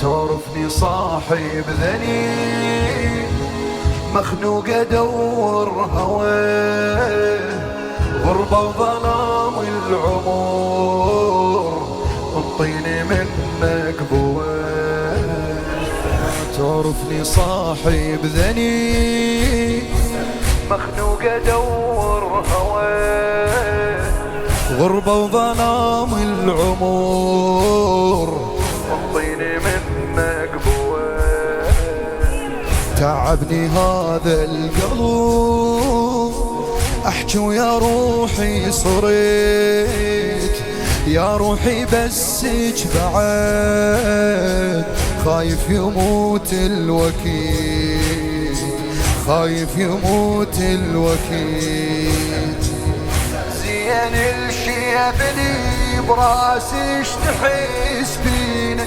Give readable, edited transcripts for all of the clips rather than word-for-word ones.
تعرفني صاحب ذني مخنوق ادور هواه، غربة وظلام العمر انطيني منك بواه. تعرفني صاحب ذني مخنوق ادور هواه، غربة وظلام العمر انطيني منك بواه. تعبني هذا القلب احكي ويا روحي صريت، يا روحي بسك بعد خايف يموت الوكيل، خايف يموت الوكيل. زين الشي يبني براسي اشتحس فينا،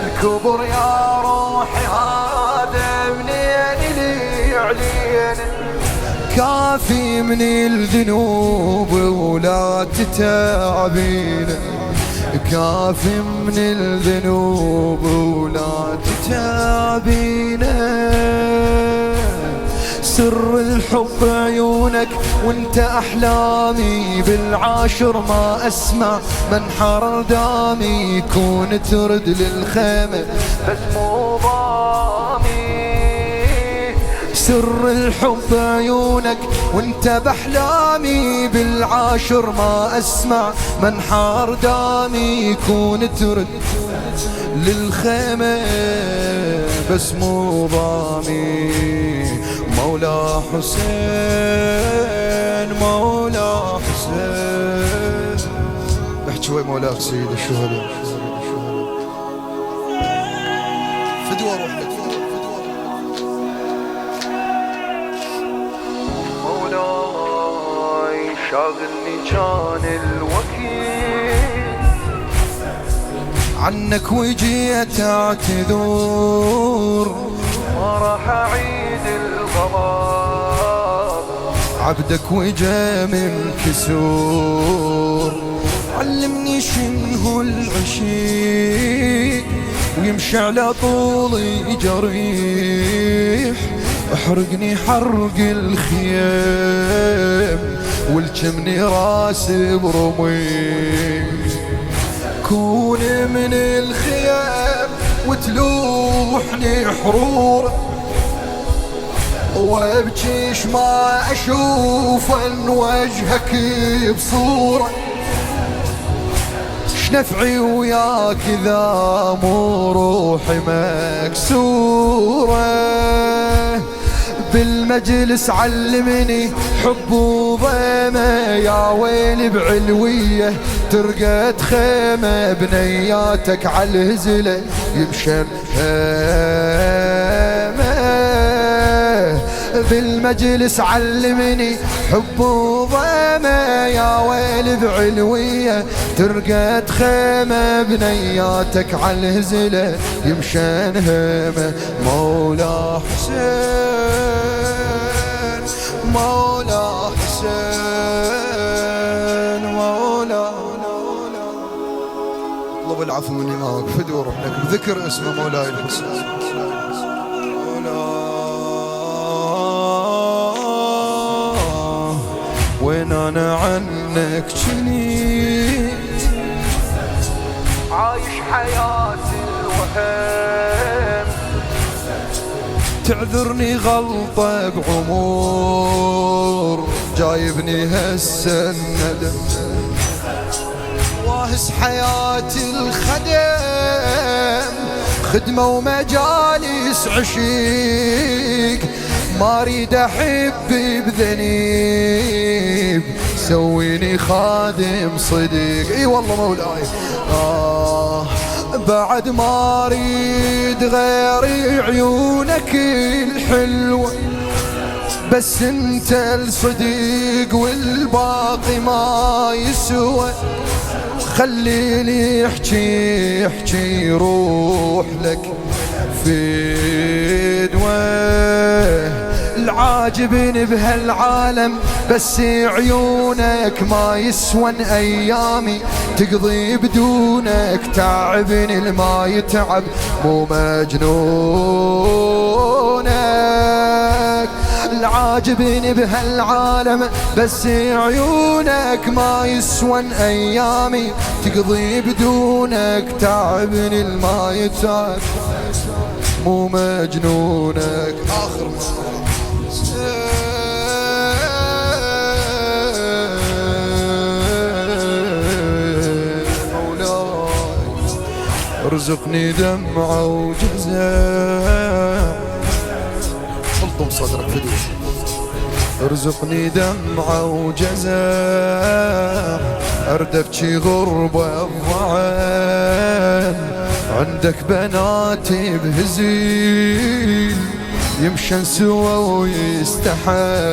الكبر يا روحي هذا منين لي علينا، كافي من الذنوب ولا تتعبينا، كافي من الذنوب ولا تتعبينا. سر الحب عيونك وانت احلامي، بالعاشر ما اسمع منحر دامي، كون ترد للخيمة بس مو ضامي. سر الحب عيونك وانت باحلامي، بالعاشر ما اسمع منحر دامي، كون ترد للخيمة بس مو ضامي. مولا حسين مولا حسين، احكي شوي مولاك سيد الشهداء، فدوى روح لك مولاي، شاغلني كان الوكيل عنك وجيت اعتذور، ما راح اعيد الغضب عبدك وجا من كسور. علمني شنو العشيق ويمشي على طولي جريح، احرقني حرق الخيام والجمني راسي برميح. كون من الخيام وتلوحني حرور، وابجيش ما اشوف ان وجهك بصورة. شنفعي وياك اذا مو روحي مكسورة، بالمجلس علمني حب وضيمة، يا ويلي بعلوية ترقد خيمة، بنياتك عالهزلة يمشن هيمة. بالمجلس علمني حب وضيمة، يا ويلي بعلوية ترقد خيمة، بنياتك عالهزلة يمشن هيمة. مولا حسين مولا حسين مولا، اطلب العفو مني ما وقف فدور لك بذكر اسمه مولاي الحسين. وين انا عنك جنيت، عايش حياتي الوهم، تعذرني غلطة بعمر جايبني هسه الندم، واهس حياتي الخدم، خدمة ومجالس عشيق، ما اريد احب بذنيب، سويني خادم صديق. اي والله مولاي بعد ما اريد غير عيونك الحلوة، بس انت الصديق والباقي ما يسوى. خليني احكي روح لك في دواء، العاجبني بهالعالم بس عيونك، ما يسون ايامي تقضي بدونك، تعبني الما يتعب مو مجنونك. العاجبني بهالعالم بس عيونك، ما يسون ايامي تقضي بدونك، تعبني الما يتعب مو مجنونك. آخر مولاي ارزقني دمعة وجزاء، الطم صدرك فدوس، ارزقني دمعة وجزاء، اردبكي غربة الضعان، عندك بناتي بهزيل يمشن سوا ويستحى،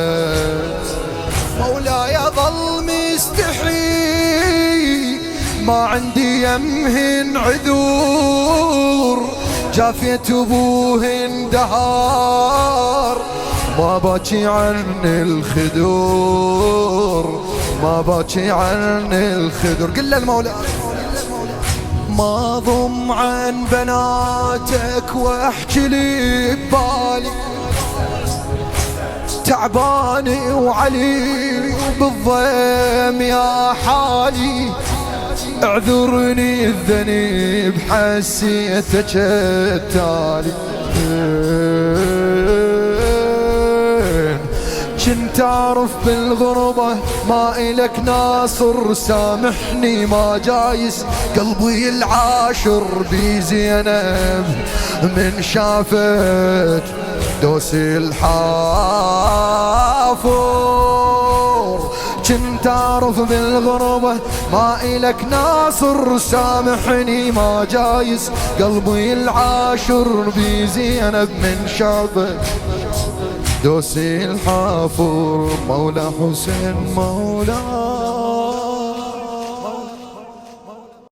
مولاي اظل مستحي ما عندي يمهن عذور، جافيت ابوهن دهار ما باكي عن الخدور، ما باكي عن الخدور. قل المولى ما ضم عن بناتك واحكي لي ببالي، تعباني وعلي بالضيم يا حالي، اعذرني الذنب حسيتك التالي، كنت اعرف بالغربة ما إلك ناصر، سامحني ما جايز قلبي العاشر بزينب من شافت دوسي الحافور، كنت اعرف بالغربة ما إلك ناصر، سامحني ما جايز قلبي العاشر بزينب من شافت دوسي الحافور، مولا حسين مولا